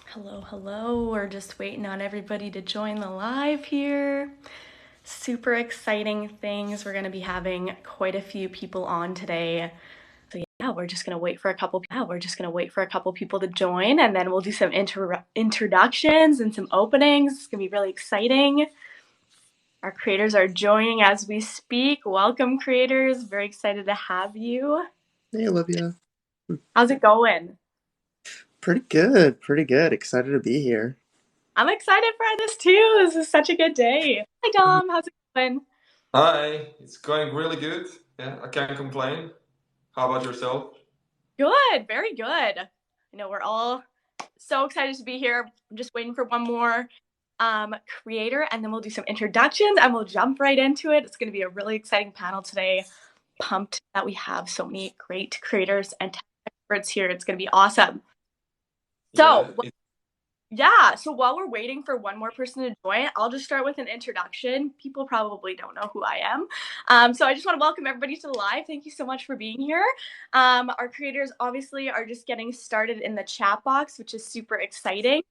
Hello. We're just waiting on everybody to join the live here. Super exciting things. We're going to be having quite a few people on today. So yeah, we're just going to wait for a couple people to join, and then we'll do some introductions and some openings. It's going to be really exciting. Our creators are joining as we speak. Welcome, creators. Very excited to have you. Hey, Olivia. How's it going? Pretty good. Excited to be here. I'm excited for this too. This is such a good day. Hi, Dom. How's it going? Hi, it's going really good. Yeah, I can't complain. How about yourself? Good, very good. I know we're all so excited to be here. I'm just waiting for one more creator, and then we'll do some introductions and we'll jump right into it. It's going to be a really exciting panel today. Pumped that we have so many great creators and tech experts here. It's going to be awesome. So, so while we're waiting for one more person to join, I'll just start with an introduction. People probably don't know who I am. So I just want to welcome everybody to the live. Thank you so much for being here. Our creators obviously are just getting started in the chat box, which is super exciting.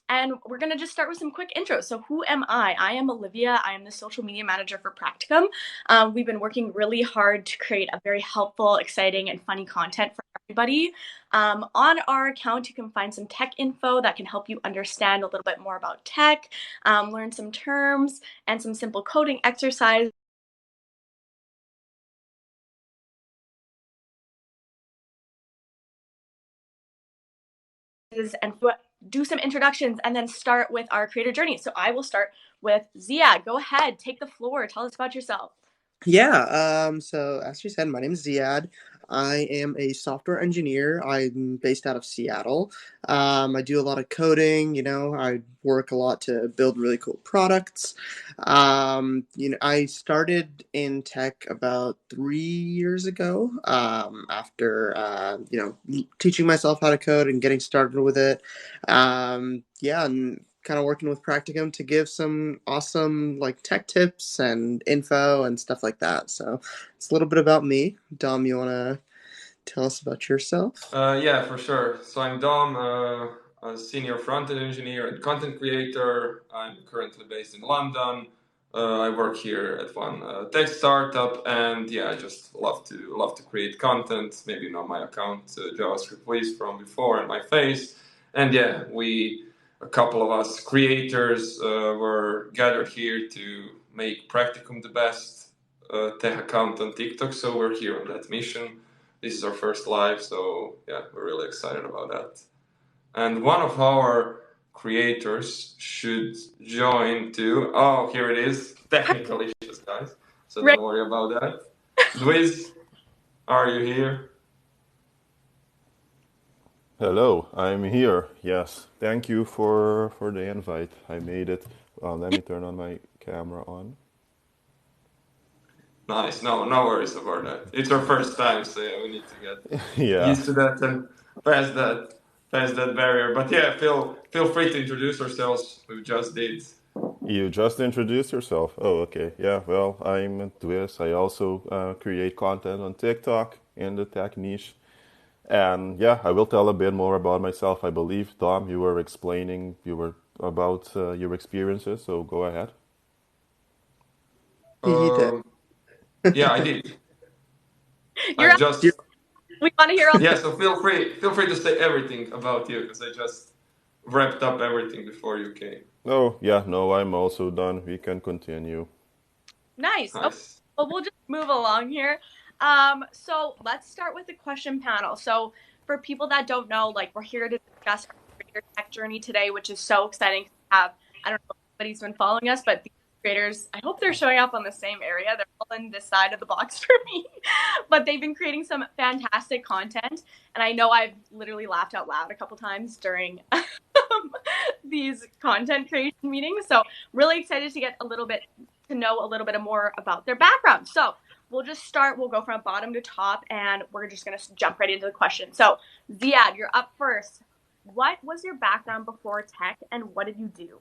And we're going to just start with some quick intros. So who am I? I am Olivia. I am the social media manager for Practicum. We've been working really hard to create a very helpful, exciting, and funny content for everybody. On our account, you can find some tech info that can help you understand a little bit more about tech, learn some terms, and some simple coding exercises. And do some introductions and then start with our creator journey. So I will start with Ziad. Go ahead, take the floor. Tell us about yourself. Yeah, so as you said, my name is Ziad. I am a software engineer. I'm based out of Seattle. I do a lot of coding, I work a lot to build really cool products. I started in tech about 3 years ago, after, teaching myself how to code and getting started with it. And kind of working with Practicum to give some awesome tech tips and info and stuff like that. So it's a little bit about me. Dom, you want to tell us about yourself? Yeah, for sure. So I'm Dom, a senior front-end engineer and content creator. I'm currently based in London. I work here at one tech startup, and yeah, I just love to create content. Maybe not my account, JavaScript Please from before, and my face. And yeah, a couple of us creators, were gathered here to make Practicum the best tech account on TikTok. So we're here on that mission. This is our first live, so yeah, we're really excited about that. And one of our creators should join too. Oh, here it is. Technical issues, guys. So don't worry about that. Luis, are you here? Hello, I'm here. Yes, thank you for the invite. I made it. Let me turn on my camera on. Nice. No worries about that. It's our first time, so yeah, we need to get Yeah, used to that and pass that barrier. But yeah, feel free to introduce ourselves. We just did. you just introduced yourself. Oh, okay. Yeah, well, I'm Dwiz. I also create content on TikTok in the tech niche. And yeah, I will tell a bit more about myself. I believe, Tom, you were explaining about your experiences, so go ahead. He did. Yeah, I did. You're I just we want to hear all. Yeah, so feel free to say everything about you because I just wrapped up everything before you came. Oh, yeah, no, I'm also done. We can continue. Nice. Okay. Nice. Well, we'll just move along here. So let's start with the question panel. So for people that don't know, we're here to discuss our tech journey today, which is so exciting to have. I don't know if anybody's been following us, but these creators, I hope they're showing up on the same area. They're all in this side of the box for me, but they've been creating some fantastic content. And I know I've literally laughed out loud a couple times during these content creation meetings. So really excited to get to know a little bit more about their background. So we'll just start. We'll go from bottom to top, and we're just going to jump right into the question. So Ziad, you're up first. What was your background before tech, and what did you do?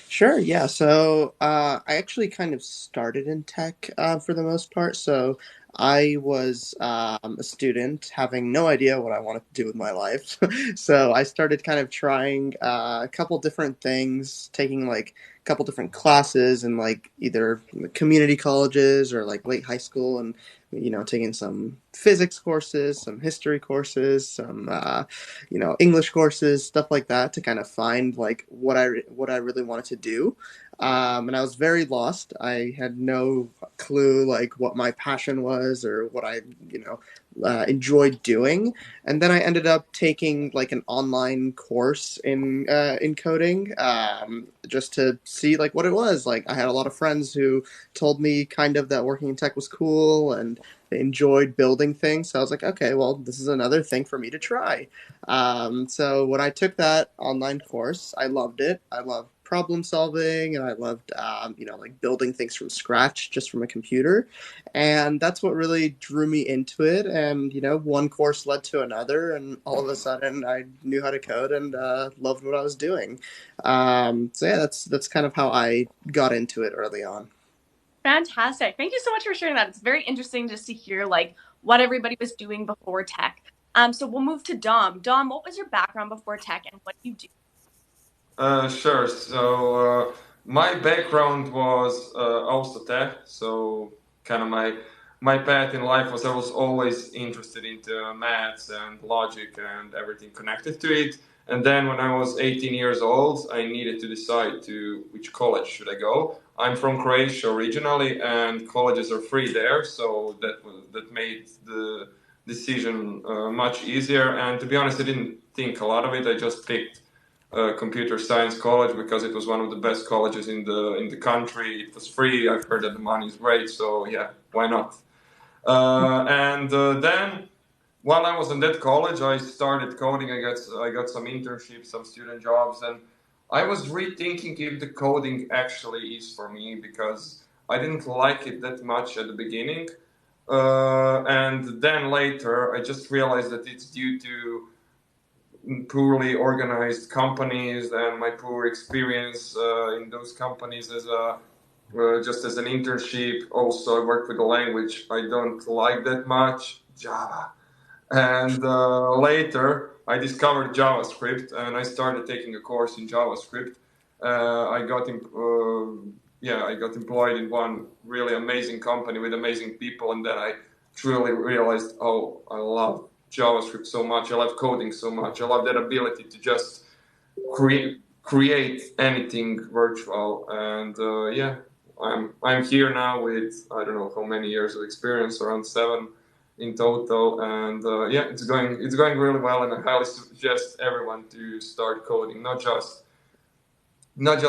Sure, yeah. So I actually kind of started in tech for the most part. So I was a student having no idea what I wanted to do with my life. So I started kind of trying a couple different things, taking like a couple different classes in like either community colleges or like late high school, and taking some physics courses, some history courses, some English courses, stuff like that, to kind of find like what I really wanted to do. And I was very lost. I had no clue like what my passion was or what I enjoyed doing. And then I ended up taking like an online course in coding, just to see like what it was. Like I had a lot of friends who told me kind of that working in tech was cool and they enjoyed building things. So I was like, okay, well, this is another thing for me to try. So when I took that online course, I loved it. I loved problem solving and I loved, like building things from scratch just from a computer. And that's what really drew me into it. And, one course led to another. And all of a sudden I knew how to code and loved what I was doing. So yeah, that's kind of how I got into it early on. Fantastic. Thank you so much for sharing that. It's very interesting just to hear like what everybody was doing before tech. So we'll move to Dom. Dom, what was your background before tech and what do you do? Sure. So my background was also tech. So kind of my path in life was I was always interested into maths and logic and everything connected to it. And then when I was 18 years old, I needed to decide to which college should I go. I'm from Croatia originally, and colleges are free there, so that made the decision much easier. And to be honest, I didn't think a lot of it. I just picked computer science college because it was one of the best colleges in the country. It was free. I've heard that the money is great, so yeah, why not? And then while I was in that college, I started coding. I got some internships, some student jobs, and I was rethinking if the coding actually is for me because I didn't like it that much at the beginning. And then later, I just realized that it's due to poorly organized companies and my poor experience in those companies as a just as an internship. Also, I worked with a language I don't like that much, Java. And later, I discovered JavaScript and I started taking a course in JavaScript. I got I got employed in one really amazing company with amazing people, and then I truly realized, oh, I love JavaScript so much. I love coding so much. I love that ability to just create anything virtual. And I'm here now with I don't know how many years of experience, around 7 in total, and it's going really well, and I highly suggest everyone to start coding, not just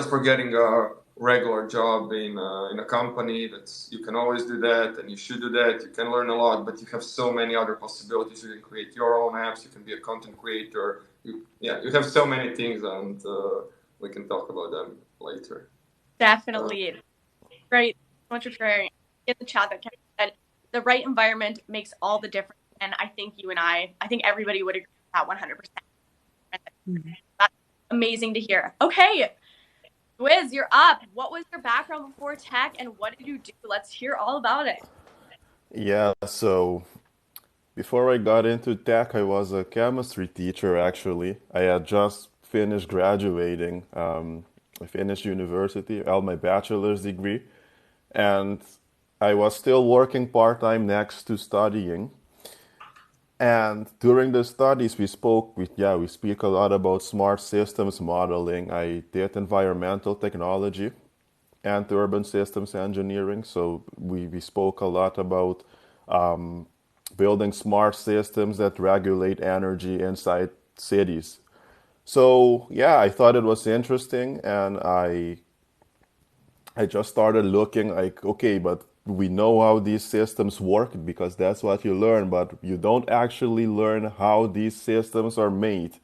for getting a regular job in a company. That's you can always do that, and you should do that. You can learn a lot, but you have so many other possibilities. You can create your own apps. You can be a content creator. You have so many things, and we can talk about them later. Definitely. Great. So much for sharing. In the chat that Kevin said, the right environment makes all the difference. And I think I think everybody would agree with that 100%. That's amazing to hear. Okay, Wiz, you're up. What was your background before tech and what did you do? Let's hear all about it. Yeah, so before I got into tech, I was a chemistry teacher actually. I had just finished graduating. I finished university, I had my bachelor's degree, and I was still working part time next to studying. And during the studies, we speak a lot about smart systems modeling. I did environmental technology and urban systems engineering, so we spoke a lot about building smart systems that regulate energy inside cities. So yeah, I thought it was interesting, and I just started looking like, okay, but we know how these systems work because that's what you learn, but you don't actually learn how these systems are made.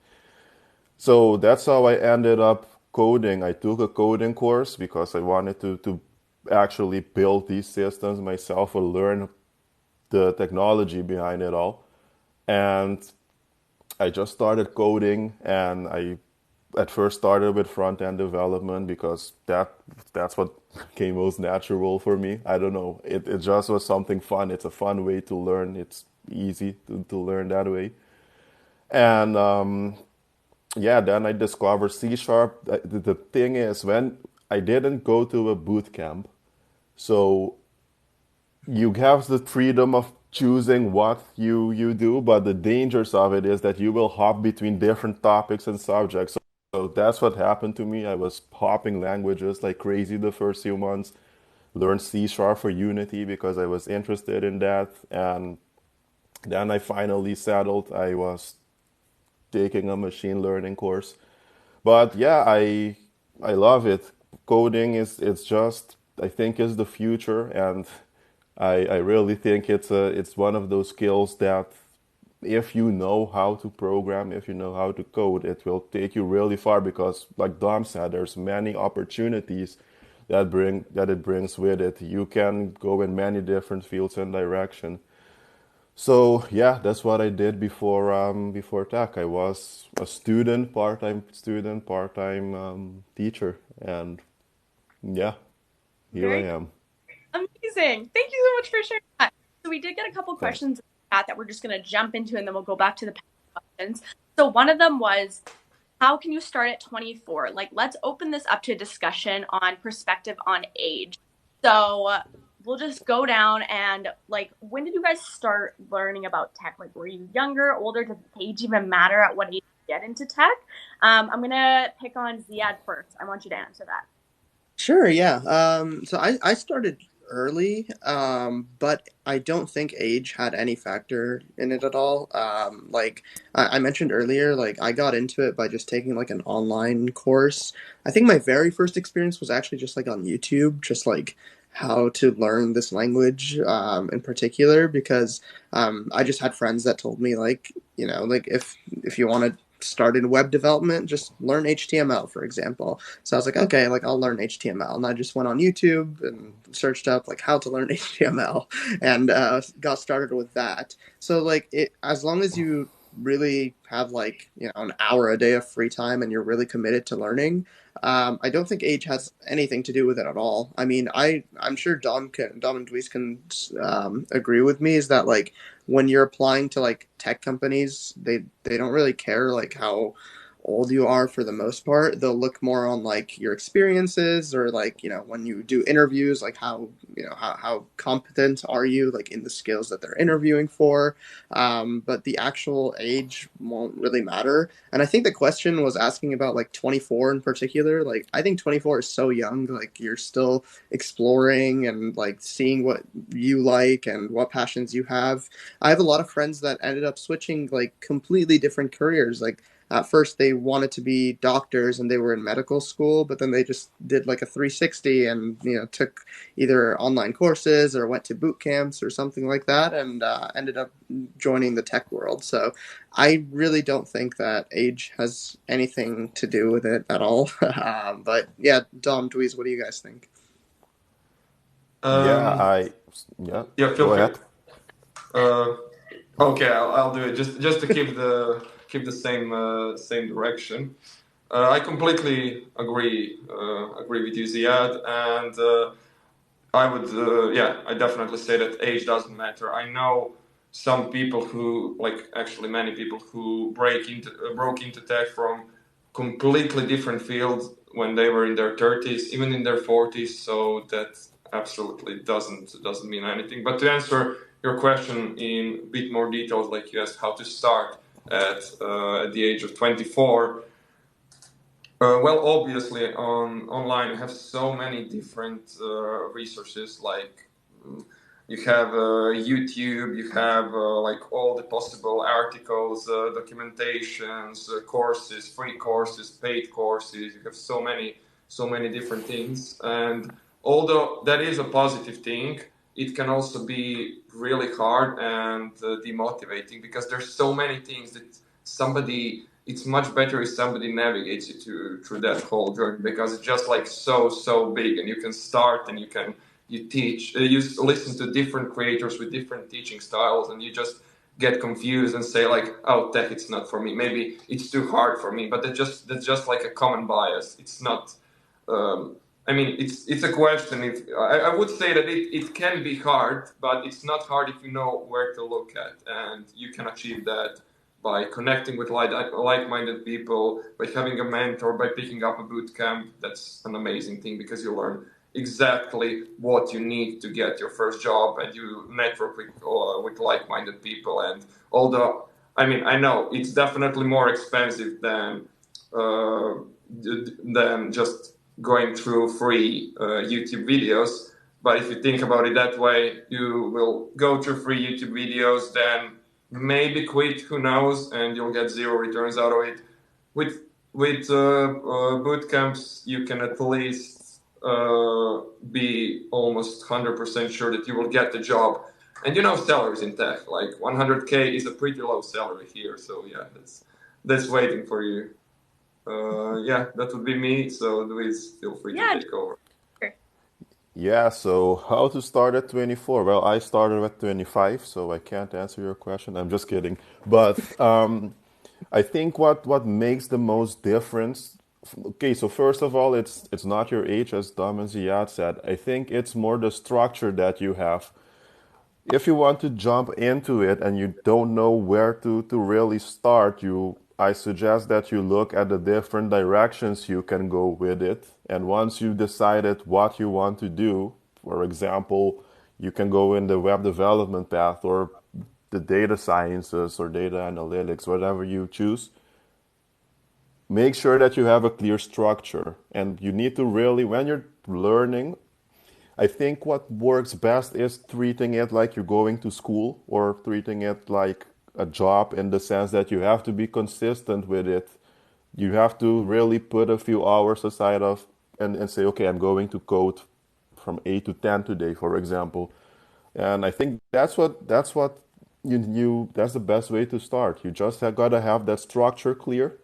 So that's how I ended up coding. I took a coding course because I wanted to actually build these systems myself or learn the technology behind it all. And I just started coding and I at first started with front end development because that's what came most natural for me. I don't know. It just was something fun. It's a fun way to learn. It's easy to learn that way. And yeah, then I discovered C sharp. The thing is, when I didn't go to a boot camp, so you have the freedom of choosing what you do, but the dangers of it is that you will hop between different topics and subjects. So that's what happened to me. I was hopping languages like crazy the first few months. Learned C sharp for Unity because I was interested in that, and then I finally settled. I was taking a machine learning course. But yeah, I love it. Coding is it's just I think is the future, and I really think it's one of those skills that if you know how to program, if you know how to code, it will take you really far because like Dom said, there's many opportunities that it brings with it. You can go in many different fields and direction. So yeah, that's what I did before tech. I was a student, part-time teacher, and yeah, here I Very am. amazing. Thank you so much for sharing that. So we did get a couple Thanks. questions in the chat that we're just going to jump into, and then we'll go back to the questions. So one of them was, how can you start at 24? Like, let's open this up to a discussion on perspective on age. So we'll just go down and like, when did you guys start learning about tech? Like, were you younger, older? Does age even matter at what age you get into tech? I'm going to pick on Ziad first. I want you to answer that. Sure, yeah. So I started early, but I don't think age had any factor in it at all. Like I mentioned earlier, like I got into it by just taking like an online course. I think my very first experience was actually just like on YouTube, just like how to learn this language in particular, because I just had friends that told me like, like if you want to start in web development, just learn HTML, for example. So I was like, okay, like I'll learn HTML, and I just went on YouTube and searched up like how to learn HTML, and got started with that. So like as long as you really have like an hour a day of free time and you're really committed to learning, I don't think age has anything to do with it at all. I mean, I'm sure Dom and Dweez can agree with me, is that like when you're applying to like tech companies, they don't really care like how old you are for the most part. They'll look more on like your experiences, or like when you do interviews, like how how competent are you like in the skills that they're interviewing for. But the actual age won't really matter. And I think the question was asking about like 24 in particular. Like I think 24 is so young. Like you're still exploring and like seeing what you like and what passions you have. I have a lot of friends that ended up switching like completely different careers. Like at first they wanted to be doctors and they were in medical school, but then they just did like a 360 and took either online courses or went to boot camps or something like that, and ended up joining the tech world. So I really don't think that age has anything to do with it at all. But yeah, Dom, Dweez, what do you guys think? Yeah, Um, yeah. yeah, feel Go free. ahead. Okay, I'll do it. Just to keep the same direction. I completely agree with you, Ziad, and I would I definitely say that age doesn't matter. I know some people who actually many people who broke into tech from completely different fields when they were in their 30s, even in their 40s. So that absolutely doesn't mean anything. But to answer your question in a bit more details, like you asked how to start at the age of 24. Well, obviously, online you have so many different resources. Like you have YouTube, you have like all the possible articles, documentations, courses, free courses, paid courses. You have so many different things. And although that is a positive thing, it can also be really hard and demotivating because there's so many things that somebody it's much better if somebody navigates you through that whole journey because it's just like so big, and you can start and you teach you listen to different creators with different teaching styles, and you just get confused and say like, oh, tech, it's not for me. Maybe it's too hard for me. But that's just like a common bias. It's not. I mean, it's a question. If I would say that it can be hard, but it's not hard if you know where to look at, and you can achieve that by connecting with like-minded people, by having a mentor, by picking up a boot camp. That's an amazing thing because you learn exactly what you need to get your first job, and you network with like-minded people. And although, I mean, I know it's definitely more expensive uh, than just going through free YouTube videos. But if you think about it that way, you will go through free YouTube videos, then maybe quit, who knows, and you'll get zero returns out of it. With boot camps, you can at least be almost 100% sure that you will get the job. And salaries in tech, like 100K is a pretty low salary here. So yeah, that's waiting for you. Yeah, that would be me. So Luis, feel free to take over. Yeah, so how to start at 24? Well, I started at 25, so I can't answer your question. I'm just kidding. But I think what makes the most difference. Okay, so first of all, it's not your age, as Dom and Ziad said. I think it's more the structure that you have. If you want to jump into it and you don't know where to really start, I suggest that you look at the different directions you can go with it. And once you decided what you want to do, for example, you can go in the web development path or the data sciences or data analytics, whatever you choose. Make sure that you have a clear structure. And you need to really, when you're learning, I think what works best is treating it like you're going to school or treating it like a job in the sense that you have to be consistent with it. You have to really put a few hours aside and say, okay, I'm going to code from 8 to 10 today, for example. And I think that's what that's the best way to start. You just gotta have that structure clear,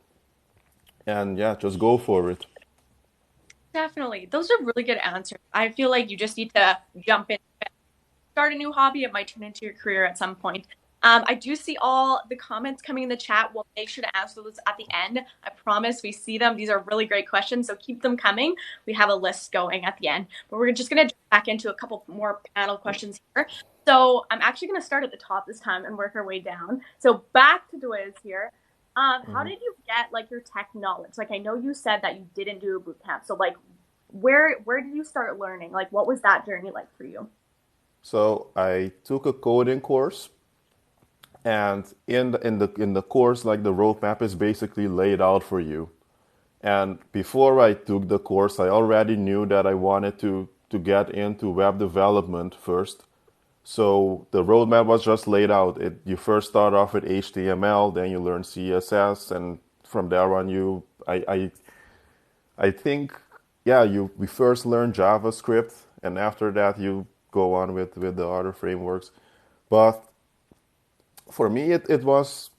and yeah, just go for it. Definitely. Those are really good answers. I feel like you just need to jump in, start a new hobby. It might turn into your career at some point. I do see all the comments coming in the chat. We'll make sure to answer those at the end. I promise we see them. These are really great questions, so keep them coming. We have a list going at the end. But we're just going to jump back into a couple more panel questions here. So I'm actually going to start at the top this time and work our way down. So back to Dwiz here. How did you get like your tech knowledge? Like I know you said that you didn't do a boot camp. So like where did you start learning? Like what was that journey like for you? So I took a coding course, and in the course, like the roadmap is basically laid out for you. And before I took the course, I already knew that I wanted to get into web development first. So the roadmap was just laid out. You first start off with HTML, then you learn CSS, and from there on, I think, yeah, we first learn JavaScript, and after that you go on with the other frameworks. But for me, it was,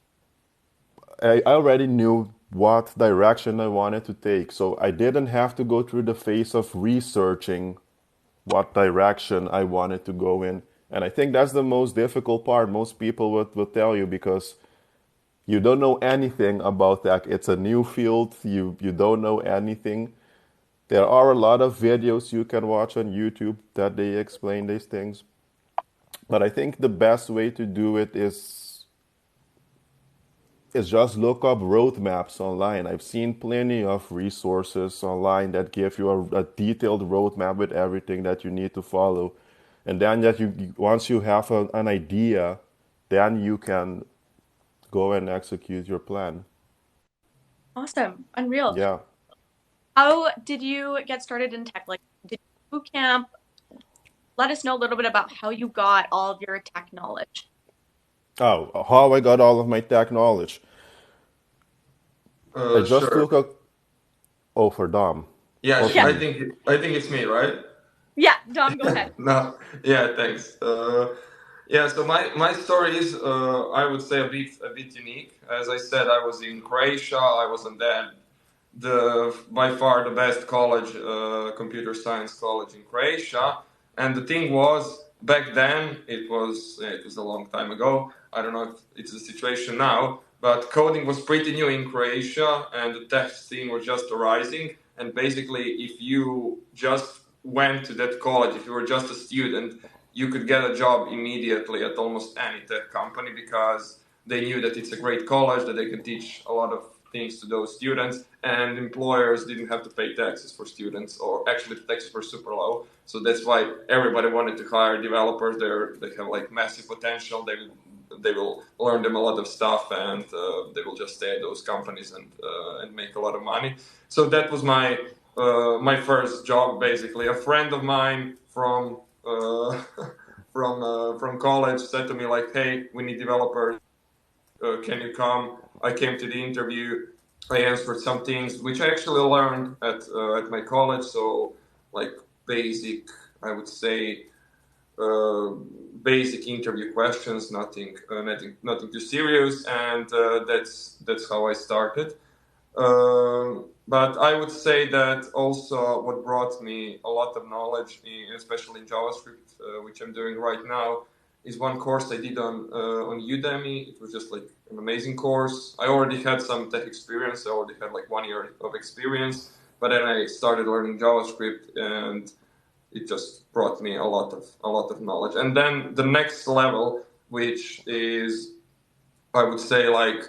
I already knew what direction I wanted to take, so I didn't have to go through the phase of researching what direction I wanted to go in. And I think that's the most difficult part. Most people would tell you, because you don't know anything about tech. It's a new field. You don't know anything. There are a lot of videos you can watch on YouTube that they explain these things. But I think the best way to do it is just look up roadmaps online. I've seen plenty of resources online that give you a detailed roadmap with everything that you need to follow. And then that once you have an idea, then you can go and execute your plan. Awesome. Unreal. Yeah. How did you get started in tech? Like, did you boot camp? Let us know a little bit about how you got all of your tech knowledge. Oh, how I got all of my tech knowledge. I just Sure. took a. Oh, for Dom. Yeah, Yeah. I think it's me, right? Yeah, Dom, go ahead. No, yeah, thanks. Yeah, so my story is, I would say, a bit unique. As I said, I was in Croatia. I was in by far the best college, computer science college in Croatia. And the thing was, back then, it was a long time ago. I don't know if it's the situation now, but coding was pretty new in Croatia and the tech scene was just arising. And basically, if you just went to that college, if you were just a student, you could get a job immediately at almost any tech company because they knew that it's a great college, that they can teach a lot of things to those students, and employers didn't have to pay taxes for students, or actually the taxes were super low. So that's why everybody wanted to hire developers. They have like massive potential. They will learn them a lot of stuff, and they will just stay at those companies and make a lot of money. So that was my first job, basically. A friend of mine from from college said to me like, "Hey, we need developers. Can you come?" I came to the interview. I answered some things which I actually learned at my college. So like basic, I would say, uh, basic interview questions, nothing too serious, and that's how I started. But I would say that also what brought me a lot of knowledge, especially in JavaScript, which I'm doing right now, is one course I did on Udemy. It was just like an amazing course. I already had some tech experience. I already had like 1 year of experience, but then I started learning JavaScript, and it just brought me a lot of knowledge. And then the next level, which is, I would say, like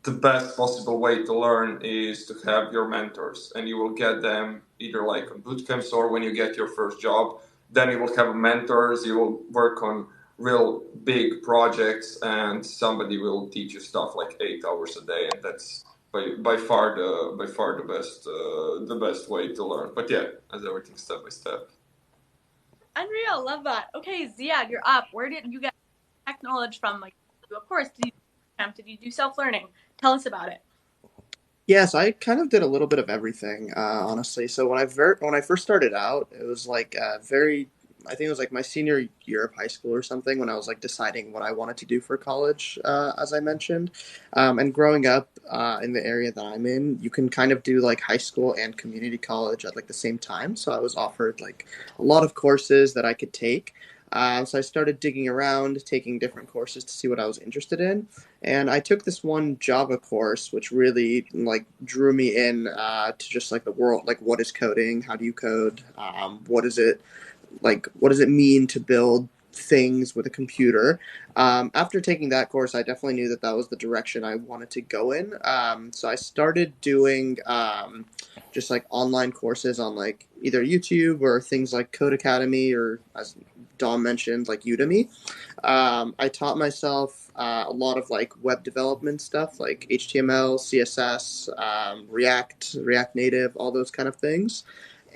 the best possible way to learn, is to have your mentors, and you will get them either like on boot camps or when you get your first job. Then you will have mentors. You will work on real big projects, and somebody will teach you stuff like 8 hours a day, and that's by far the best way to learn. But yeah, as everything step by step. Unreal, love that. Okay, Ziad, you're up. Where did you get tech knowledge from? Like, of course, did you do self-learning? Tell us about it. Yes, I kind of did a little bit of everything, honestly. So when I first started out, it was like very, I think it was like my senior year of high school or something when I was like deciding what I wanted to do for college, as I mentioned. And growing up in the area that I'm in, you can kind of do like high school and community college at like the same time. So I was offered like a lot of courses that I could take. So I started digging around, taking different courses to see what I was interested in, and I took this one Java course, which really like drew me in to just like the world, like what is coding, how do you code, what is it like, what does it mean to build things with a computer. After taking that course, I definitely knew that that was the direction I wanted to go in. So I started doing just like online courses on like either YouTube or things like Code Academy, or as Dom mentioned, like Udemy. I taught myself a lot of like web development stuff like HTML, CSS, React Native, all those kind of things.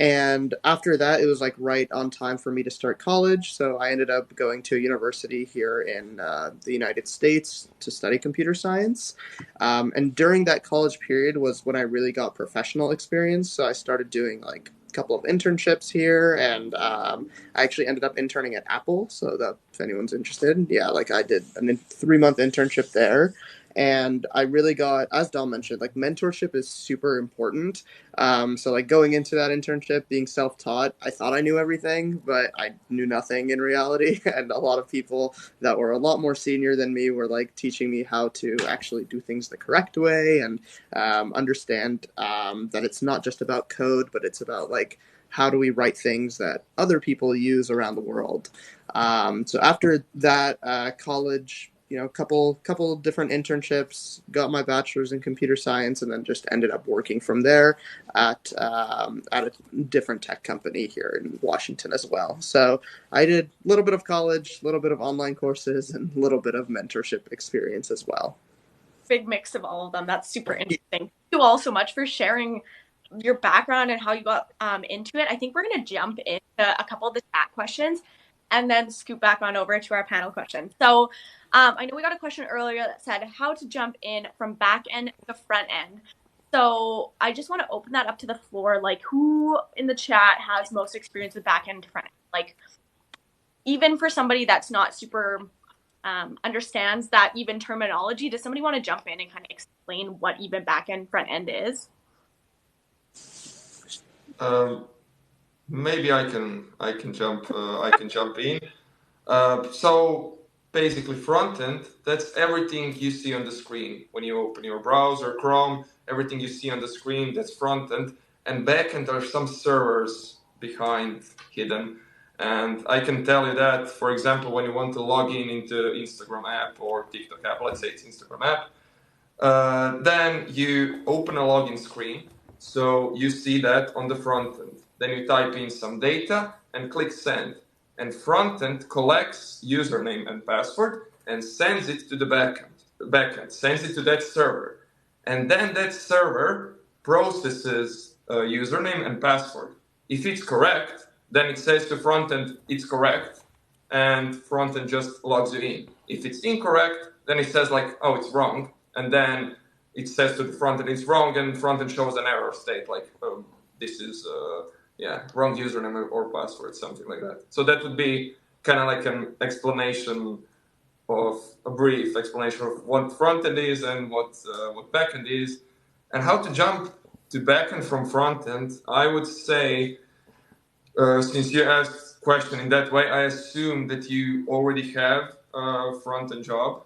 And after that, it was like right on time for me to start college. So I ended up going to a university here in the United States to study computer science. And during that college period was when I really got professional experience. So I started doing like a couple of internships here, and I actually ended up interning at Apple. So that if anyone's interested, yeah, like I did a 3-month internship there. And I really got, as Dom mentioned, like mentorship is super important. So like going into that internship, being self-taught, I thought I knew everything, but I knew nothing in reality. And a lot of people that were a lot more senior than me were like teaching me how to actually do things the correct way, and understand that it's not just about code, but it's about like how do we write things that other people use around the world. So after that, college, you know, couple different internships, got my bachelor's in computer science, and then just ended up working from there at a different tech company here in Washington as well. So I did a little bit of college, a little bit of online courses, and a little bit of mentorship experience as well. Big mix of all of them. That's super interesting. Thank you all so much for sharing your background and how you got into it. I think we're going to jump into a couple of the chat questions and then scoop back on over to our panel questions. So I know we got a question earlier that said how to jump in from back end to front end. So I just want to open that up to the floor. Like, who in the chat has most experience with back end to front end? Like, even for somebody that's not super understands that even terminology, does somebody want to jump in and kind of explain what even back end front end is? Maybe I can jump in. So basically front end, that's everything you see on the screen. When you open your browser, Chrome, everything you see on the screen, that's front end. And back end are some servers behind hidden. And I can tell you that, for example, when you want to log in into Instagram app or TikTok app, let's say it's Instagram app, then you open a login screen. So you see that on the front end. Then you type in some data and click send. And front end collects username and password and sends it to the backend, sends it to that server. And then that server processes username and password. If it's correct, then it says to front end it's correct, and front end just logs you in. If it's incorrect, then it says like, oh, it's wrong, and then it says to the front end it's wrong, and front end shows an error state like, oh, this is wrong username or password, something like that. So that would be kind of like an explanation of a brief explanation of what front end is and what back end is, and how to jump to back end from front end. I would say, since you asked question in that way, I assume that you already have a front end job.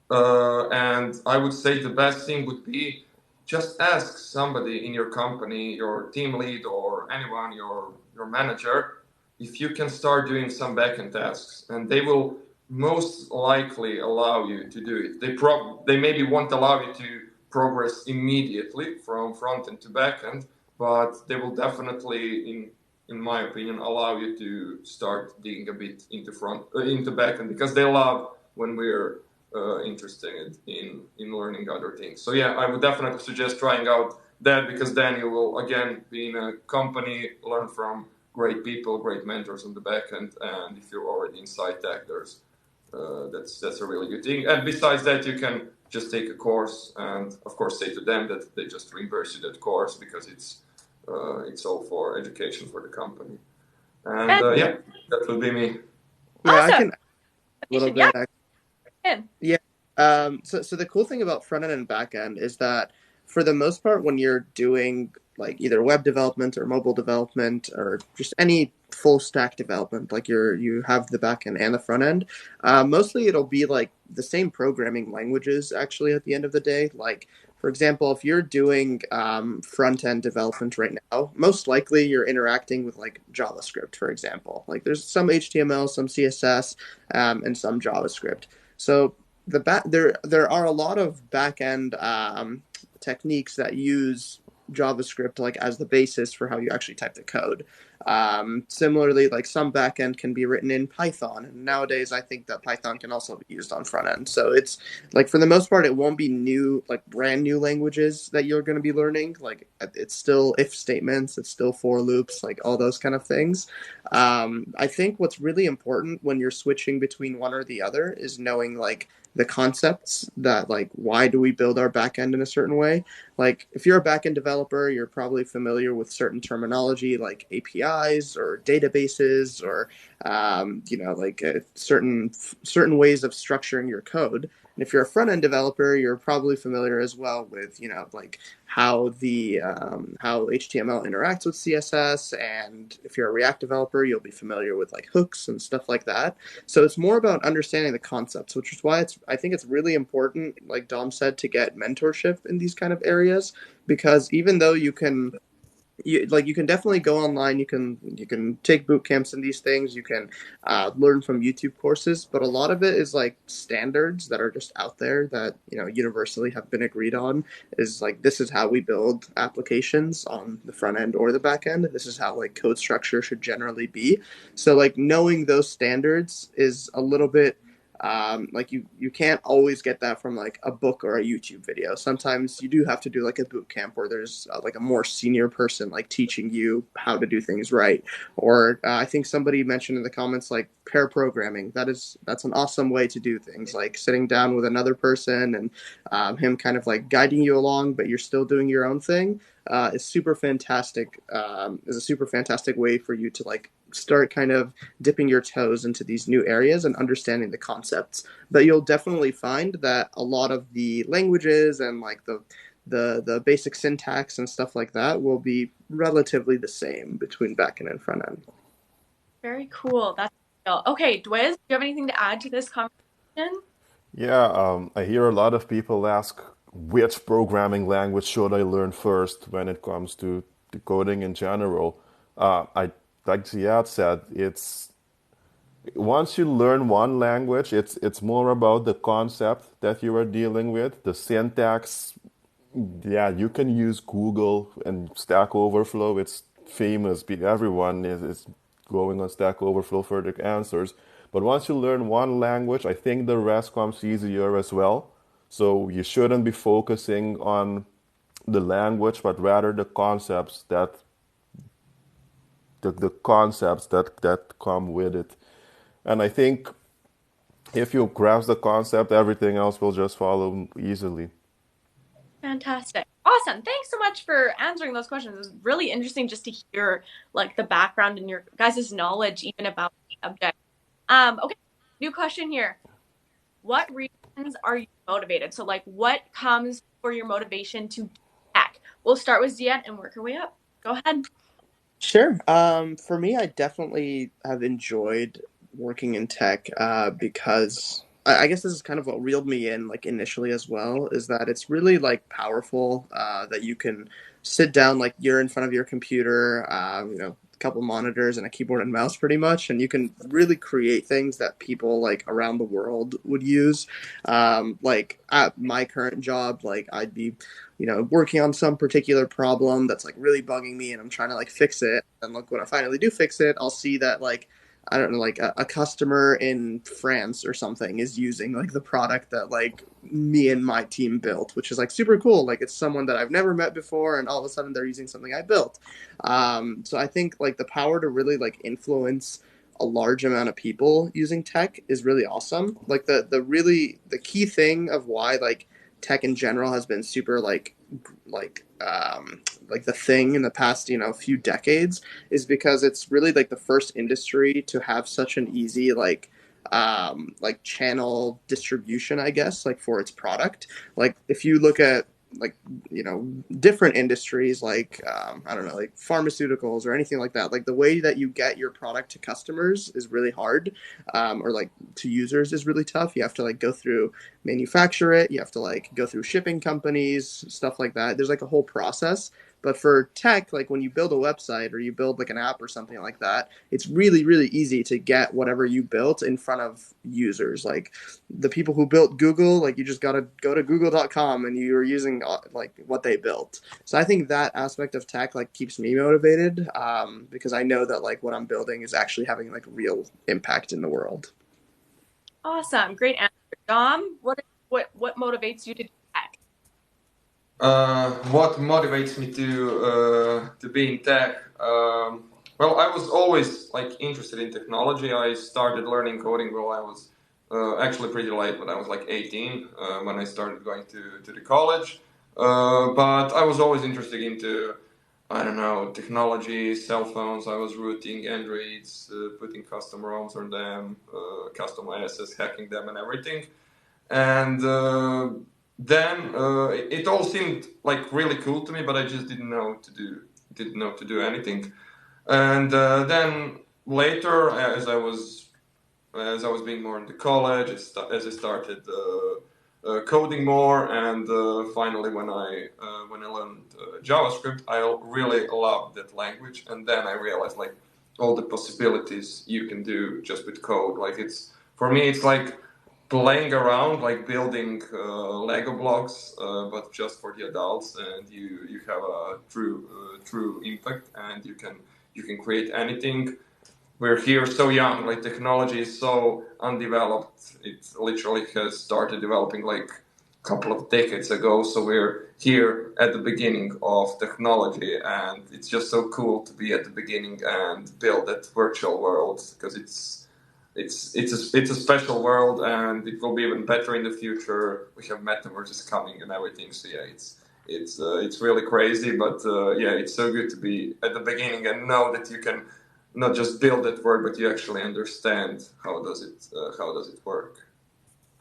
And I would say the best thing would be just ask somebody in your company, your team lead or anyone, your manager, if you can start doing some backend tasks, and they will most likely allow you to do it. They maybe won't allow you to progress immediately from front end to backend, but they will definitely, in my opinion, allow you to start digging a bit into backend, because they love when we're interested in learning other things. So yeah, I would definitely suggest trying out that, because then you will again be in a company, learn from great people, great mentors on the back end, and if you're already inside tech, there's that's a really good thing. And besides that, you can just take a course, and of course say to them that they just reimburse you that course, because it's all for education for the company. And yeah, that would be me. Yeah, Awesome. I can a little bit. Yeah. So the cool thing about front end and back end is that for the most part, when you're doing like either web development or mobile development or just any full stack development, like you have the back end and the front end, mostly it'll be like the same programming languages actually at the end of the day. Like, for example, if you're doing front end development right now, most likely you're interacting with like JavaScript, for example. Like there's some HTML, some CSS, and some JavaScript. So there are a lot of back end techniques that use JavaScript like as the basis for how you actually type the code. Similarly, like some backend can be written in Python, and nowadays I think that Python can also be used on front end. So it's like for the most part, it won't be new, like brand new languages that you're going to be learning. Like it's still if statements, it's still for loops, like all those kind of things. I think what's really important when you're switching between one or the other is knowing like the concepts that like why do we build our backend in a certain way. Like if you're a backend developer, you're probably familiar with certain terminology like APIs or databases or like certain ways of structuring your code. And if you're a front end developer, you're probably familiar as well with like how the how HTML interacts with CSS, and if you're a React developer, you'll be familiar with like hooks and stuff like that. So it's more about understanding the concepts, which is why I think it's really important, like Dom said, to get mentorship in these kind of areas, because even though you can definitely go online, you can take boot camps and these things, you can learn from YouTube courses, but a lot of it is like standards that are just out there that universally have been agreed on, is like this is how we build applications on the front end or the back end, this is how like code structure should generally be. So like knowing those standards is a little bit like you can't always get that from like a book or a YouTube video. Sometimes you do have to do like a boot camp where there's like a more senior person like teaching you how to do things right. Or I think somebody mentioned in the comments like pair programming. That's an awesome way to do things, like sitting down with another person and him kind of like guiding you along, but you're still doing your own thing. Is super fantastic. Is a super fantastic way for you to like start kind of dipping your toes into these new areas and understanding the concepts. But you'll definitely find that a lot of the languages and like the basic syntax and stuff like that will be relatively the same between backend and front end. Very cool. That's Okay, Dwiz, do you have anything to add to this conversation? Yeah, I hear a lot of people ask which programming language should I learn first when it comes to coding in general. I like Ziad said, it's once you learn one language, it's more about the concept that you are dealing with, the syntax. Yeah, you can use Google and Stack Overflow. It's famous. Everyone is going on Stack Overflow for the answers. But once you learn one language, I think the rest comes easier as well. So you shouldn't be focusing on the language, but rather the concepts that come with it. And I think if you grasp the concept, everything else will just follow easily. Fantastic. Awesome. Thanks so much for answering those questions. It was really interesting just to hear like the background and your guys' knowledge even about the subject. Okay, new question here. What reasons are you motivated? So like what comes for your motivation to tech? We'll start with Ziad and work our way up. Go ahead. Sure. For me, I definitely have enjoyed working in tech because I guess this is kind of what reeled me in, like initially as well, is that it's really like powerful that you can sit down, like you're in front of your computer, a couple monitors and a keyboard and mouse, pretty much, and you can really create things that people like around the world would use. Like at my current job, like I'd be working on some particular problem that's like really bugging me and I'm trying to like fix it. And look, when I finally do fix it, I'll see that like, I don't know, like a customer in France or something is using like the product that like me and my team built, which is like super cool. Like it's someone that I've never met before and all of a sudden they're using something I built. So I think like the power to really like influence a large amount of people using tech is really awesome. Like the key thing of why like tech in general has been super like the thing in the past few decades is because it's really like the first industry to have such an easy like channel distribution, I guess, like for its product. Like if you look at like different industries like I don't know, like pharmaceuticals or anything like that, like the way that you get your product to customers is really hard, or like to users is really tough. You have to like go through manufacture it, you have to like go through shipping companies, stuff like that. There's like a whole process. But for tech, like when you build a website or you build like an app or something like that, it's really, really easy to get whatever you built in front of users. Like the people who built Google, like you just got to go to google.com and you're using like what they built. So I think that aspect of tech like keeps me motivated, because I know that like what I'm building is actually having like real impact in the world. Awesome. Great answer. Dom, what motivates you to do tech? What motivates me to be in tech? Well, I was always like interested in technology. I started learning coding while I was actually pretty late, but I was like 18 when I started going to the college. But I was always interested into, I don't know, technology, cell phones. I was routing Androids, putting custom ROMs on them, custom ISS, hacking them, and everything. And then it all seemed like really cool to me, but I just didn't know to do anything. And then later, as I was being more into college, as I started coding more, and finally when I learned JavaScript, I really loved that language. And then I realized like all the possibilities you can do just with code. Like it's for me, it's like playing around, like building Lego blocks, but just for the adults, and you have a true impact, and you can create anything. We're here so young, like technology is so undeveloped. It literally has started developing like a couple of decades ago. So we're here at the beginning of technology, and it's just so cool to be at the beginning and build that virtual world because it's a special world, and it will be even better in the future. We have metaverses coming and everything. So yeah, it's really crazy, but yeah, it's so good to be at the beginning and know that you can not just build that work, but you actually understand how does it work.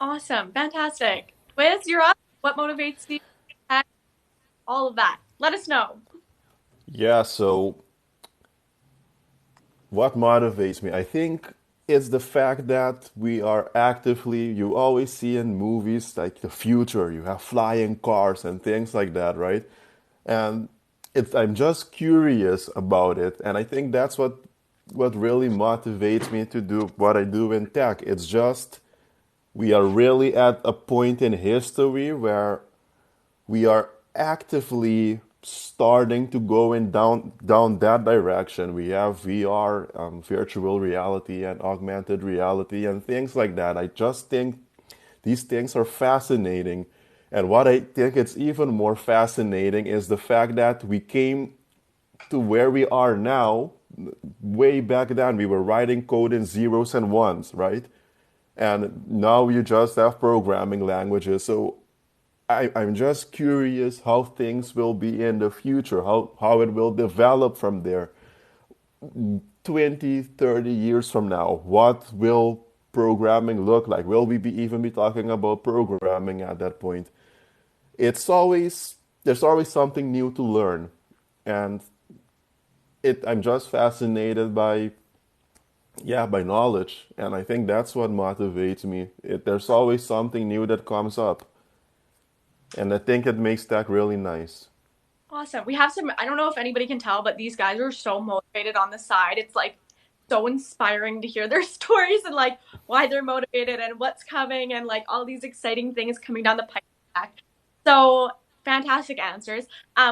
Awesome. Fantastic. Wiz, you're up. What motivates you? Tech? All of that. Let us know. Yeah, so what motivates me? I think it's the fact that we are actively, you always see in movies like the future, you have flying cars and things like that, right? And I'm just curious about it. And I think that's what really motivates me to do what I do in tech. It's just we are really at a point in history where we are actively starting to go in down that direction. We have VR, virtual reality, and augmented reality, and things like that. I just think these things are fascinating. And what I think it's even more fascinating is the fact that we came to where we are now. Way back then, we were writing code in zeros and ones, right? And now you just have programming languages. So I'm just curious how things will be in the future, how it will develop from there. 20, 30 years from now, what will programming look like? Will we even be talking about programming at that point? It's always, there's always something new to learn. And I'm just fascinated by, yeah, by knowledge. And I think that's what motivates me. There's always something new that comes up. And I think it makes that really nice. Awesome. We have some, I don't know if anybody can tell, but these guys are so motivated on the side. It's like so inspiring to hear their stories and like why they're motivated and what's coming and like all these exciting things coming down the pipe. So fantastic answers.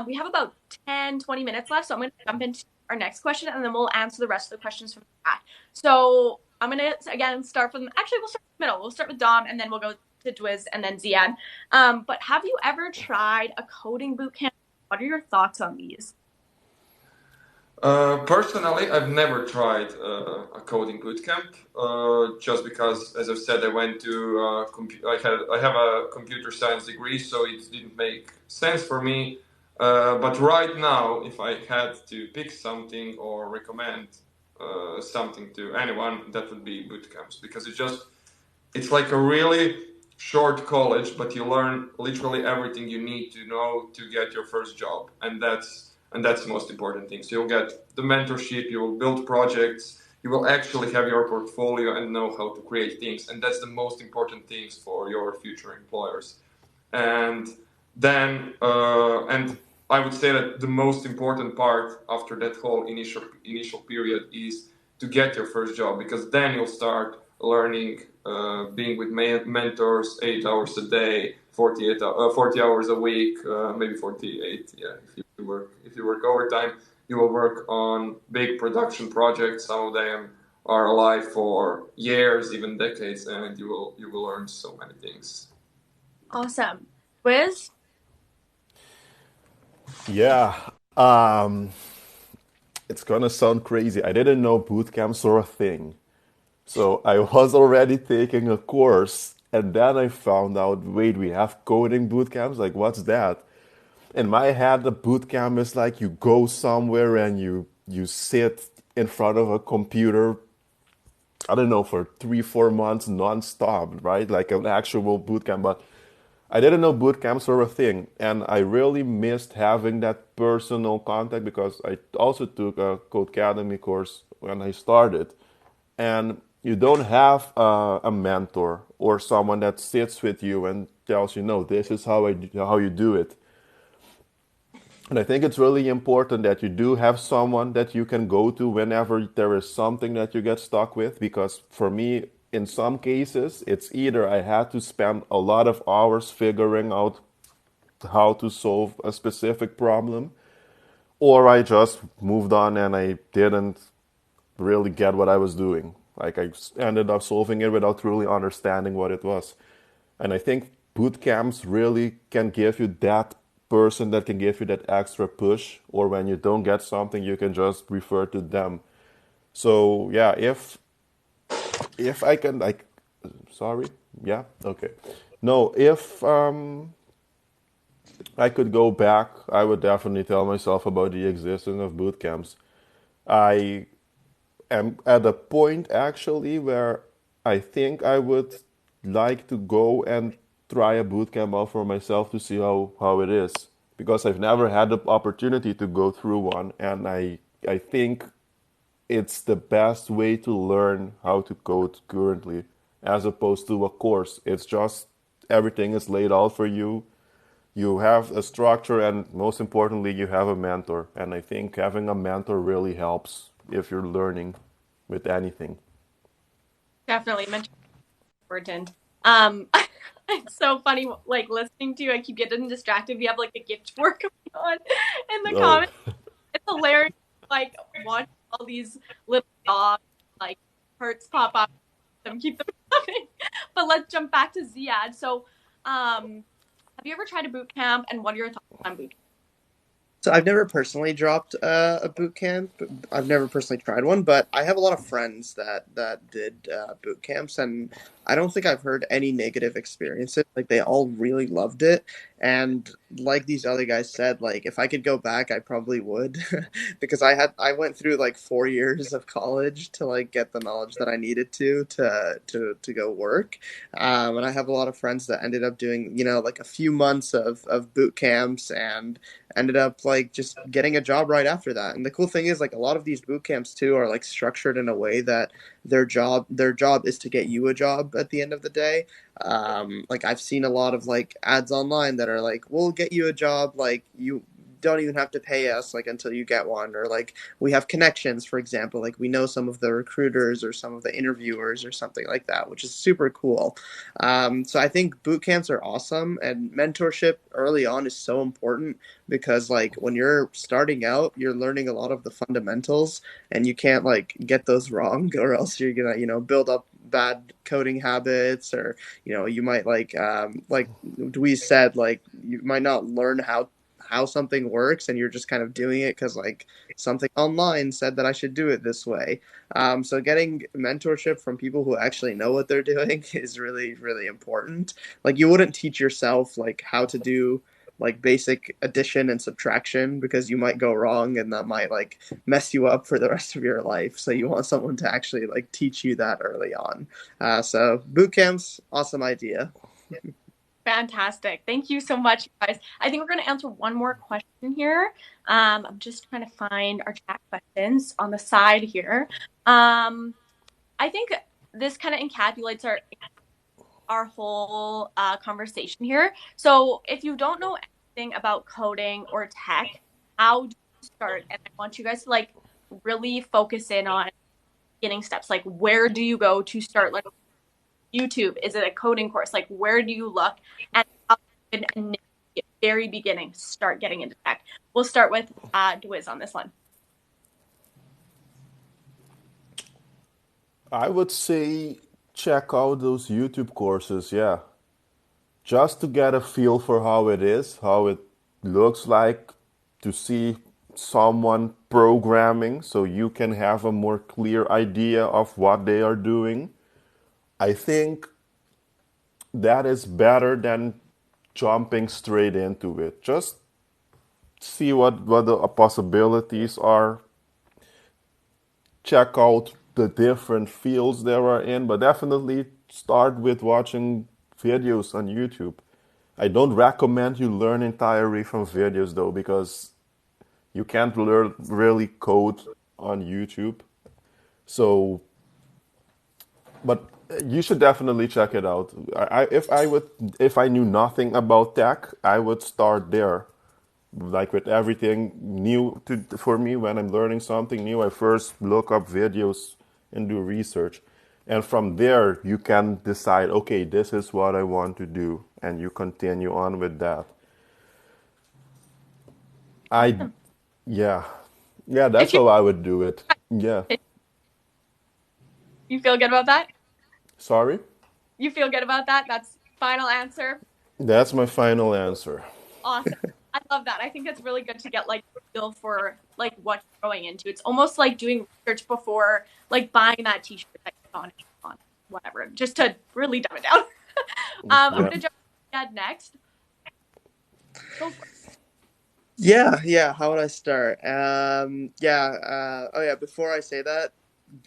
We have about 10, 20 minutes left. So I'm going to jump into our next question and then we'll answer the rest of the questions from the chat. So I'm going to, again, start from, actually, we'll start in the middle. We'll start with Dom and then we'll go to Dwiz and then Ziad. But have you ever tried a coding bootcamp? What are your thoughts on these? Personally, I've never tried a coding bootcamp, just because, as I've said, I went to I have a computer science degree, so it didn't make sense for me. But right now, if I had to pick something or recommend something to anyone, that would be bootcamps, because it's like a really short college, but you learn literally everything you need to know to get your first job, and that's the most important thing. So you'll get the mentorship, you will build projects, you will actually have your portfolio and know how to create things, and that's the most important things for your future employers. And then and I would say that the most important part after that whole initial period is to get your first job, because then you'll start learning, being with mentors 8 hours a day, 40 hours a week, maybe 48. Yeah, if you work overtime, you will work on big production projects. Some of them are alive for years, even decades, and you will learn so many things. Awesome. Wiz? Yeah, it's gonna sound crazy. I didn't know boot camps were a thing. So I was already taking a course, and then I found out, wait, we have coding boot camps? Like, what's that? In my head, the boot camp is like you go somewhere and you sit in front of a computer, I don't know, for 3, 4 months nonstop, right? Like an actual boot camp. But I didn't know boot camps were a thing, and I really missed having that personal contact because I also took a Codecademy course when I started, and you don't have a mentor or someone that sits with you and tells you, no, this is how you do it. And I think it's really important that you do have someone that you can go to whenever there is something that you get stuck with. Because for me, in some cases, it's either I had to spend a lot of hours figuring out how to solve a specific problem, or I just moved on and I didn't really get what I was doing. Like I ended up solving it without really understanding what it was. And I think boot camps really can give you that person that can give you that extra push, or when you don't get something, you can just refer to them. So yeah, if I can like, sorry, yeah, okay. No, if I could go back, I would definitely tell myself about the existence of boot camps. I am at a point actually where I think I would like to go and try a boot camp out for myself to see how it is. Because I've never had the opportunity to go through one, and I think it's the best way to learn how to code currently, as opposed to a course. It's just everything is laid out for you. You have a structure, and most importantly, you have a mentor. And I think having a mentor really helps if you're learning with anything. Definitely mental important. It's so funny, like listening to you. I keep getting distracted. We have like a gift work going on in the Oh, comments. It's hilarious. Like watching all these little dogs, like hearts pop up, them keep them coming. But let's jump back to Ziad. So, have you ever tried a boot camp, and what are your thoughts on boot camp? So I've never personally dropped a boot camp. I've never personally tried one, but I have a lot of friends that did boot camps, and I don't think I've heard any negative experiences. Like they all really loved it, and like these other guys said, like if I could go back, I probably would, because I went through like 4 years of college to like get the knowledge that I needed to go work, and I have a lot of friends that ended up doing like a few months of boot camps and ended up like just getting a job right after that. And the cool thing is like a lot of these boot camps too are like structured in a way that their job is to get you a job at the end of the day. Like I've seen a lot of like ads online that are like, we'll get you a job, like you don't even have to pay us like until you get one, or like we have connections, for example, like we know some of the recruiters or some of the interviewers or something like that, which is super cool. So I think boot camps are awesome, and mentorship early on is so important because like when you're starting out, you're learning a lot of the fundamentals, and you can't like get those wrong, or else you're gonna build up bad coding habits, or you might like we said, like you might not learn how something works, and you're just kind of doing it because like something online said that I should do it this way. So getting mentorship from people who actually know what they're doing is really, really important. Like you wouldn't teach yourself like how to do like basic addition and subtraction because you might go wrong, and that might like mess you up for the rest of your life. So you want someone to actually like teach you that early on. So boot camps, awesome idea. Fantastic. Thank you so much, guys. I think we're going to answer one more question here. I'm just trying to find our chat questions on the side here. I think this kind of encapsulates our whole conversation here. So if you don't know anything about coding or tech, how do you start? And I want you guys to like really focus in on beginning steps. Like where do you go to start? Like YouTube? Is it a coding course? Like where do you look? And how can very beginning start getting into tech? We'll start with Dwiz on this one. I would say check out those YouTube courses, yeah. Just to get a feel for how it is, how it looks like, to see someone programming so you can have a more clear idea of what they are doing. I think that is better than jumping straight into it. Just see what the possibilities are, check out the different fields there are in, but definitely start with watching videos on YouTube. I don't recommend you learn entirely from videos though, because you can't learn really code on YouTube. So, but you should definitely check it out. If I knew nothing about tech, I would start there. Like with everything new for me, when I'm learning something new, I first look up videos and do research. And from there, you can decide, okay, this is what I want to do. And you continue on with that. I, yeah. Yeah, that's If you how I would do it. Yeah. you feel good about that, Sorry? you feel good about that. That's final answer. That's my final answer. Awesome. I love that. I think it's really good to get like feel for like what you're going into. It's almost like doing research before like buying that t-shirt that you on whatever, just to really dumb it down. I'm Yeah. gonna jump ahead next. Go for it. Yeah. How would I start? Oh yeah. Before I say that,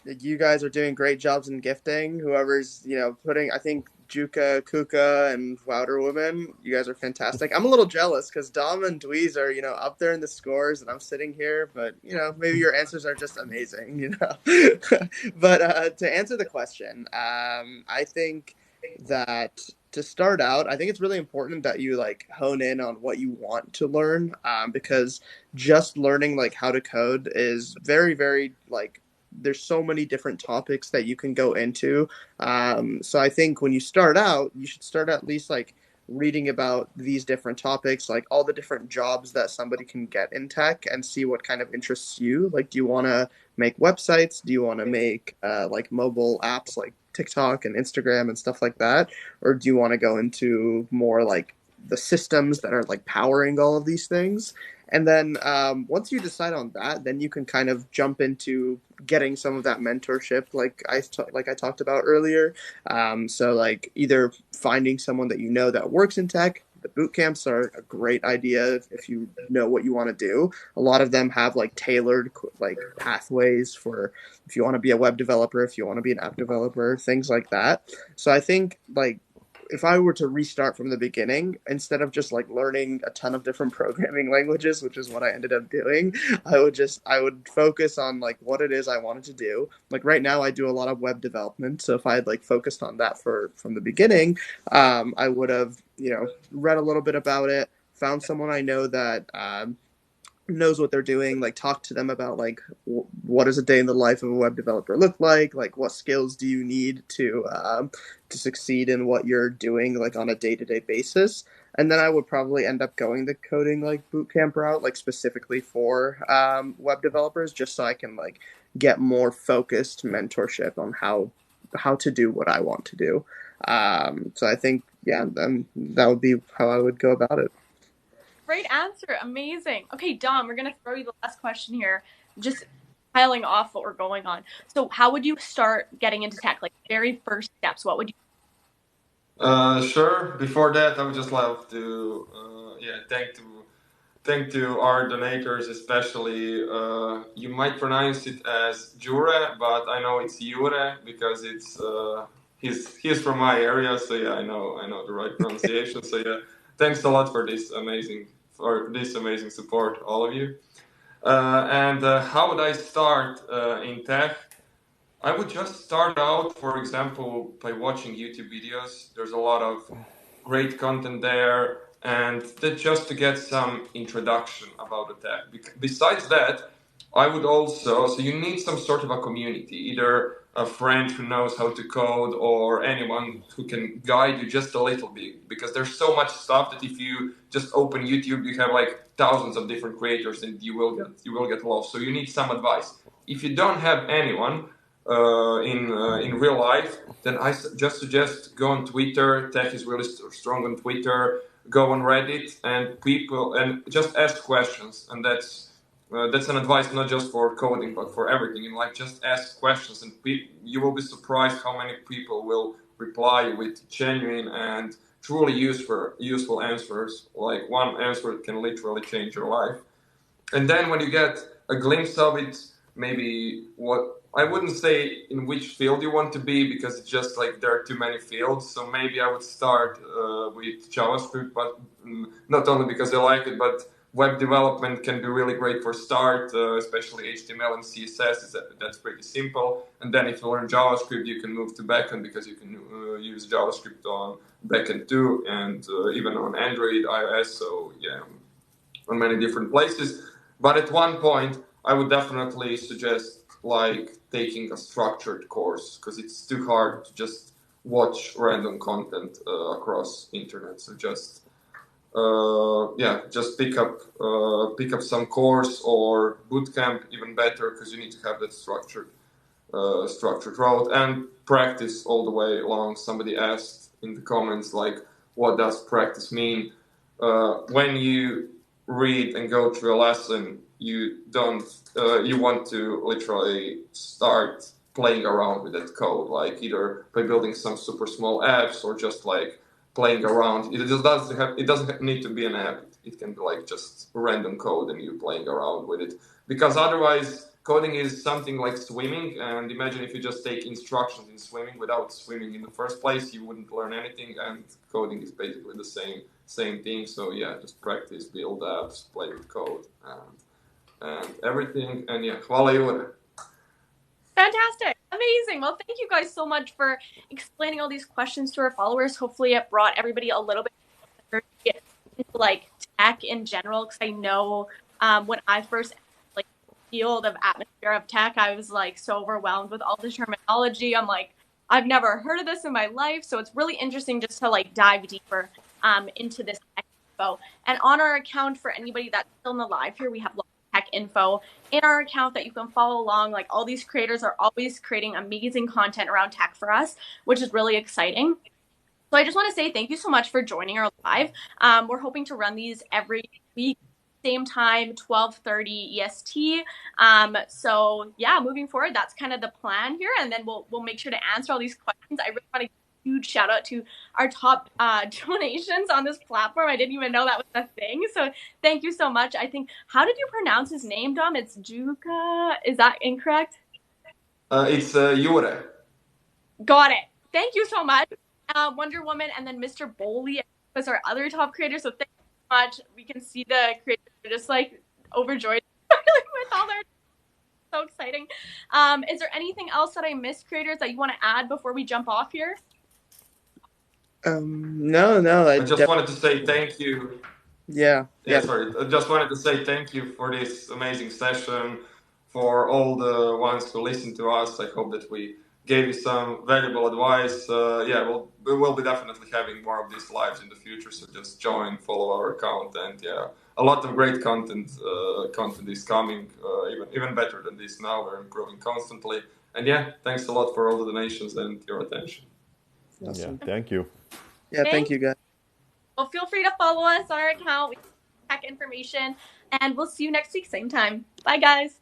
you guys are doing great jobs in gifting. Whoever's putting, I think Juka, Kuka, and Wouter Women. You guys are fantastic. I'm a little jealous because Dom and Dweez are, up there in the scores, and I'm sitting here. But maybe your answers are just amazing. But to answer the question, I think that to start out, I think it's really important that you like hone in on what you want to learn, because just learning like how to code is very, very like there's so many different topics that you can go into. So I think when you start out, you should start at least like reading about these different topics, like all the different jobs that somebody can get in tech, and see what kind of interests you. Like, do you want to make websites? Do you want to make like mobile apps like TikTok and Instagram and stuff like that? Or do you want to go into more like the systems that are like powering all of these things? And then once you decide on that, then you can kind of jump into getting some of that mentorship, like I talked about earlier. So like either finding someone that that works in tech. The boot camps are a great idea if you know what you want to do. A lot of them have like tailored like pathways for if you want to be a web developer, if you want to be an app developer, things like that. So I think like if I were to restart from the beginning, instead of just like learning a ton of different programming languages, which is what I ended up doing, I would focus on like what it is I wanted to do. Like right now I do a lot of web development. So if I had like focused on that from the beginning, I would have, read a little bit about it, found someone I know that knows what they're doing, like talk to them about like what does a day in the life of a web developer look like what skills do you need to succeed in what you're doing like on a day-to-day basis. And then I would probably end up going the coding like bootcamp route, like specifically for web developers, just so I can like get more focused mentorship on how to do what I want to do. So I think then that would be how I would go about it. Great answer. Amazing. Okay, Dom, we're going to throw you the last question here, just piling off what we're going on. So how would you start getting into tech? Like very first steps, what would you Sure. Before that, I would just love to thank to our donators, especially. You might pronounce it as Jure, but I know it's Jure because it's he's from my area, so yeah, I know the right pronunciation. So yeah, thanks a lot for this amazing support, all of you. And how would I start in tech? I would just start out, for example, by watching YouTube videos. There's a lot of great content there, and just to get some introduction about the tech. Besides that, I would also, so you need some sort of a community, either a friend who knows how to code or anyone who can guide you just a little bit, because there's so much stuff that if you just open YouTube, you have like thousands of different creators and you will get lost. So you need some advice. If you don't have anyone in real life, then I just suggest go on Twitter. Tech is really strong on Twitter. Go on Reddit and just ask questions, and that's an advice not just for coding but for everything in life. Just ask questions, and you will be surprised how many people will reply with genuine and truly useful answers. Like one answer can literally change your life. And then when you get a glimpse of it, maybe what I wouldn't say in which field you want to be, because it's just like there are too many fields. So maybe I would start with JavaScript, but not only because I like it, but web development can be really great for start, especially HTML and CSS. That's pretty simple. And then if you learn JavaScript, you can move to backend because you can use JavaScript on backend too, and even on Android, iOS. So yeah, on many different places. But at one point, I would definitely suggest like taking a structured course, because it's too hard to just watch random content across internet. So just just pick up some course or bootcamp, even better, because you need to have that structured route and practice all the way along. Somebody asked in the comments like, what does practice mean? When you read and go through a lesson, you want to literally start playing around with that code, like either by building some super small apps or just like playing around. It doesn't need to be an app. It can be like just random code and you playing around with it, because otherwise coding is something like swimming, and imagine if you just take instructions in swimming without swimming in the first place, you wouldn't learn anything. And coding is basically the same thing. So yeah, just practice, build apps, play with code, and everything. And yeah, hvala Jure. Fantastic. Amazing. Well, thank you guys so much for explaining all these questions to our followers. Hopefully it brought everybody a little bit into like tech in general, because I know when I first like field of atmosphere of tech, I was like so overwhelmed with all the terminology. I'm like, I've never heard of this in my life. So it's really interesting just to like dive deeper into this tech info. And on our account, for anybody that's still in the live here, we have tech info in our account that you can follow along. Like all these creators are always creating amazing content around tech for us, which is really exciting. So I just want to say thank you so much for joining our live. We're hoping to run these every week, same time, 12:30 EST. So yeah, moving forward, that's kind of the plan here, and then we'll make sure to answer all these questions. I really want to give a huge shout out to our top donations on this platform. I didn't even know that was a thing. So thank you so much. I think, how did you pronounce his name, Dom? It's Juka. Is that incorrect? It's Jure. Got it. Thank you so much. Wonder Woman, and then Mr. Boley was our other top creator. So thank you so much. We can see the creators are just like overjoyed with all their, so exciting. Is there anything else that I missed, creators, that you want to add before we jump off here? No. I just wanted to say thank you. Yeah. Sorry. I just wanted to say thank you for this amazing session, for all the ones who listened to us. I hope that we gave you some valuable advice. We will be definitely having more of these lives in the future. So just join, follow our account, and yeah, a lot of great content is coming, even better than this now. We're improving constantly. And yeah, thanks a lot for all the donations and your attention. Awesome. Yeah, thank you. Yeah, thank you guys. Well, feel free to follow us on our account. We have tech information, and we'll see you next week, same time. Bye, guys.